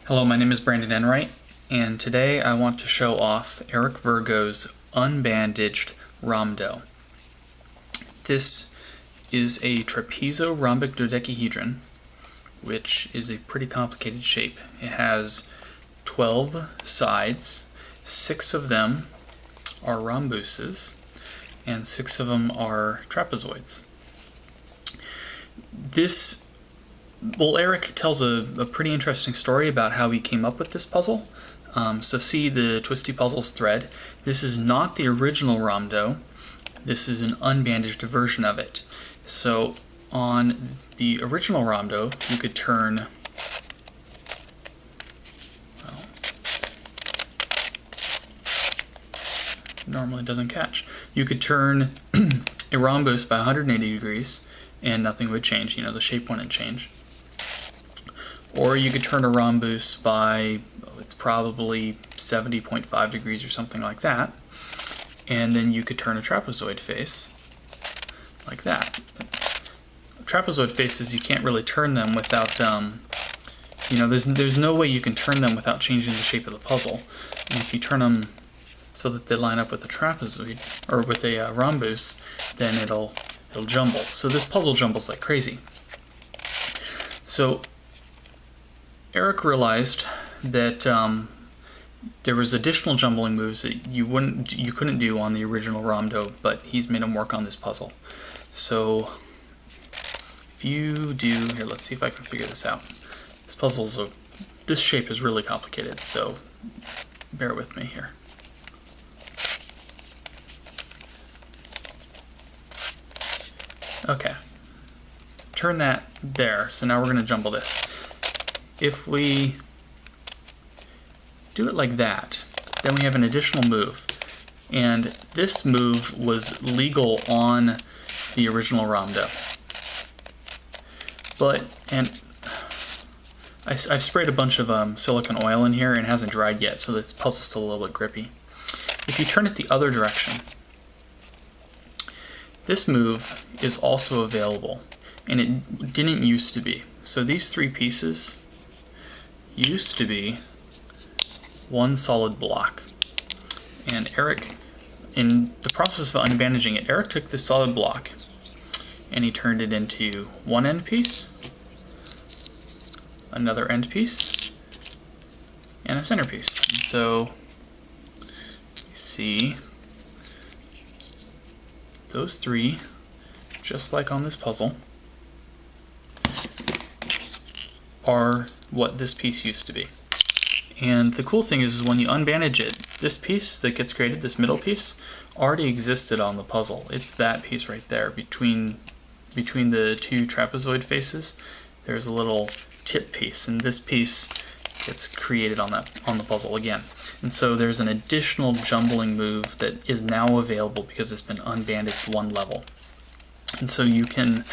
Hello, my name is Brandon Enright, and today I want to show off Eric Vergo's Unbandaged Rhomdo. This is a trapezo-rhombic dodecahedron, which is a pretty complicated shape. It has 12 sides, 6 of them are rhombuses, and 6 of them are trapezoids. Eric tells a pretty interesting story about how he came up with this puzzle. So see the Twisty Puzzles thread. This is not the original Rhomdo. This is an unbandaged version of it. So on the original Rhomdo, you could turn normally doesn't catch. You could turn a rhombus by 180 degrees and nothing would change. You know, the shape wouldn't change. Or you could turn a rhombus by, it's probably 70.5 degrees or something like that. And then you could turn a trapezoid face like that. Trapezoid faces, you can't really turn them without, there's no way you can turn them without changing the shape of the puzzle. And if you turn them so that they line up with the trapezoid, or with a rhombus, then it'll jumble. So this puzzle jumbles like crazy. So Eric realized that there was additional jumbling moves that you couldn't do on the original Rhomdo, but he's made them work on this puzzle. So if you do here, let's see if I can figure this out. This shape is really complicated, so bear with me here. Okay, turn that there. So now we're going to jumble this. If we do it like that, then we have an additional move. And this move was legal on the original Rhomdo. I've sprayed a bunch of silicone oil in here and it hasn't dried yet, so this puzzle's still a little bit grippy. If you turn it the other direction, this move is also available, and it didn't used to be. So these 3 pieces used to be one solid block. And Eric, in the process of unbandaging it, Eric took this solid block and he turned it into one end piece, another end piece, and a centerpiece. And so you see those 3, just like on this puzzle, are what this piece used to be. And the cool thing is when you unbandage it, this piece that gets created, this middle piece, already existed on the puzzle. It's that piece right there. Between the 2 trapezoid faces, there's a little tip piece, and this piece gets created on the puzzle again. And so there's an additional jumbling move that is now available because it's been unbandaged 1 level. And so you can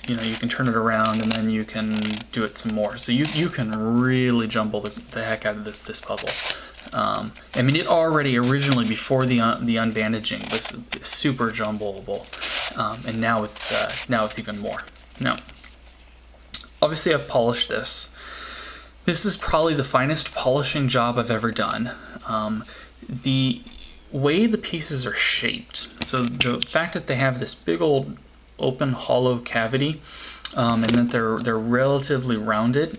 turn it around and then you can do it some more. So you can really jumble the heck out of this puzzle. I mean, it already originally, before the unbandaging, was super jumbleable, and now it's even more. Now, obviously, I've polished this. This is probably the finest polishing job I've ever done. The way the pieces are shaped, so the fact that they have this big old open hollow cavity, and that they're relatively rounded,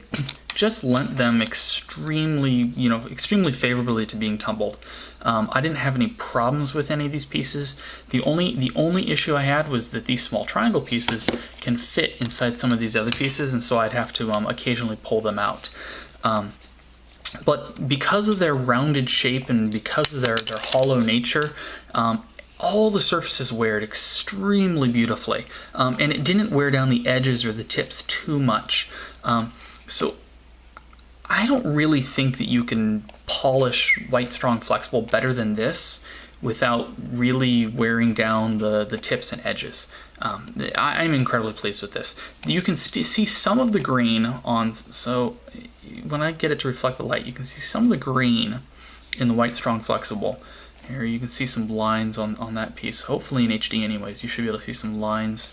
just lent them extremely favorably to being tumbled. I didn't have any problems with any of these pieces. The only issue I had was that these small triangle pieces can fit inside some of these other pieces, and so I'd have to occasionally pull them out. But because of their rounded shape and because of their hollow nature, all the surfaces weared extremely beautifully, and it didn't wear down the edges or the tips too much. So I don't really think that you can polish White Strong Flexible better than this without really wearing down the tips and edges. I'm incredibly pleased with this. You can see some of the grain on, so when I get it to reflect the light, you can see some of the grain in the White Strong Flexible. Here you can see some lines on that piece. Hopefully in HD anyways, you should be able to see some lines.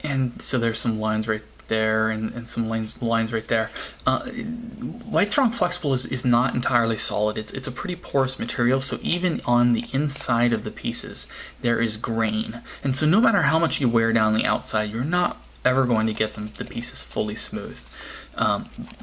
And so there's some lines right there and some lines right there. Light Strong Flexible is not entirely solid. It's a pretty porous material, so even on the inside of the pieces there is grain. And so no matter how much you wear down the outside, you're not ever going to get the pieces fully smooth.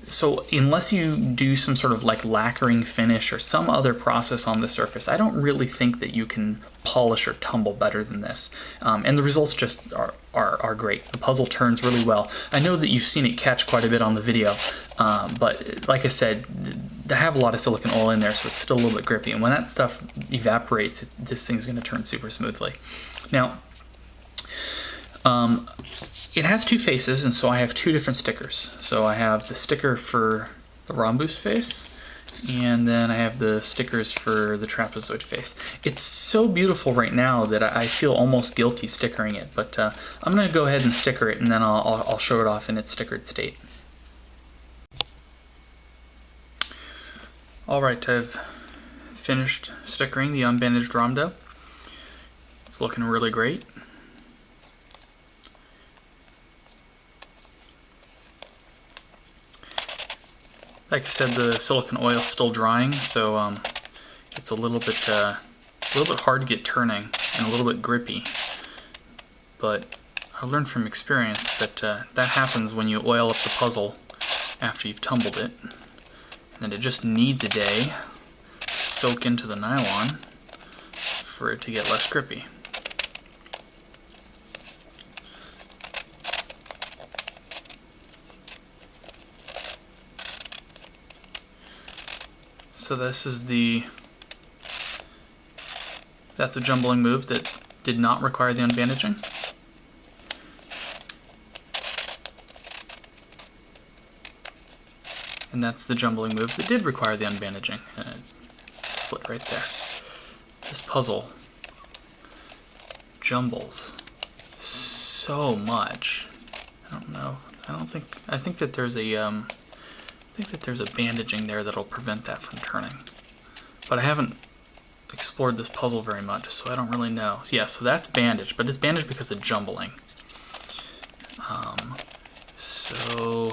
So unless you do some sort of like lacquering finish or some other process on the surface, I don't really think that you can polish or tumble better than this. And the results just are great. The puzzle turns really well. I know that you've seen it catch quite a bit on the video, but like I said, I have a lot of silicone oil in there, so it's still a little bit grippy. And when that stuff evaporates, this thing's going to turn super smoothly. Now, it has two faces, and so I have two different stickers. So I have the sticker for the rhombus face, and then I have the stickers for the trapezoid face. It's so beautiful right now that I feel almost guilty stickering it, but I'm going to go ahead and sticker it, and then I'll show it off in its stickered state. Alright, I've finished stickering the Unbandaged Rhomdo. It's looking really great. Like I said, the silicone oil is still drying, so it's a little bit hard to get turning and a little bit grippy. But I learned from experience that that happens when you oil up the puzzle after you've tumbled it, and it just needs a day to soak into the nylon for it to get less grippy. So this is that's a jumbling move that did not require the unbandaging. And that's the jumbling move that did require the unbandaging. And it split right there. This puzzle jumbles so much. I don't know. I think that there's a bandaging there that'll prevent that from turning. But I haven't explored this puzzle very much, so I don't really know. Yeah, so that's bandaged, but it's bandaged because of jumbling. So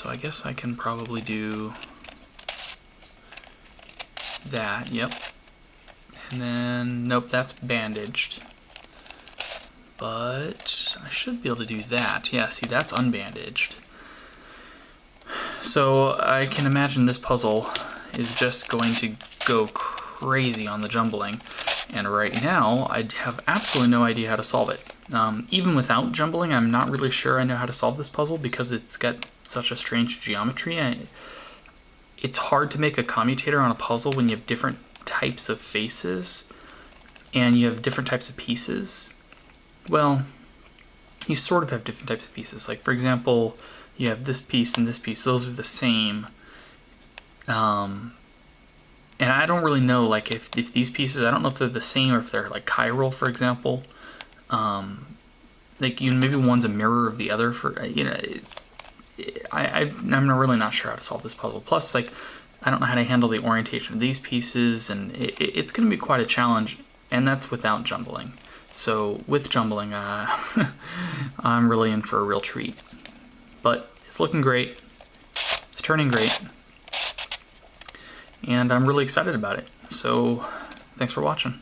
I guess I can probably do that, yep. And then, nope, that's bandaged. But I should be able to do that. Yeah, see, that's unbandaged. So I can imagine this puzzle is just going to go crazy on the jumbling. And right now, I have absolutely no idea how to solve it. Even without jumbling, I'm not really sure I know how to solve this puzzle because it's got such a strange geometry. It's hard to make a commutator on a puzzle when you have different types of faces and you have different types of pieces. Well, you sort of have different types of pieces. Like, for example, you have this piece and this piece. Those are the same. And I don't really know, like, if these pieces, I don't know if they're the same or if they're, like, chiral, for example. Like, maybe one's a mirror of the other. I'm really not sure how to solve this puzzle. Plus, like, I don't know how to handle the orientation of these pieces, and it's going to be quite a challenge, and that's without jumbling. So with jumbling, I'm really in for a real treat. But it's looking great, it's turning great, and I'm really excited about it. So thanks for watching.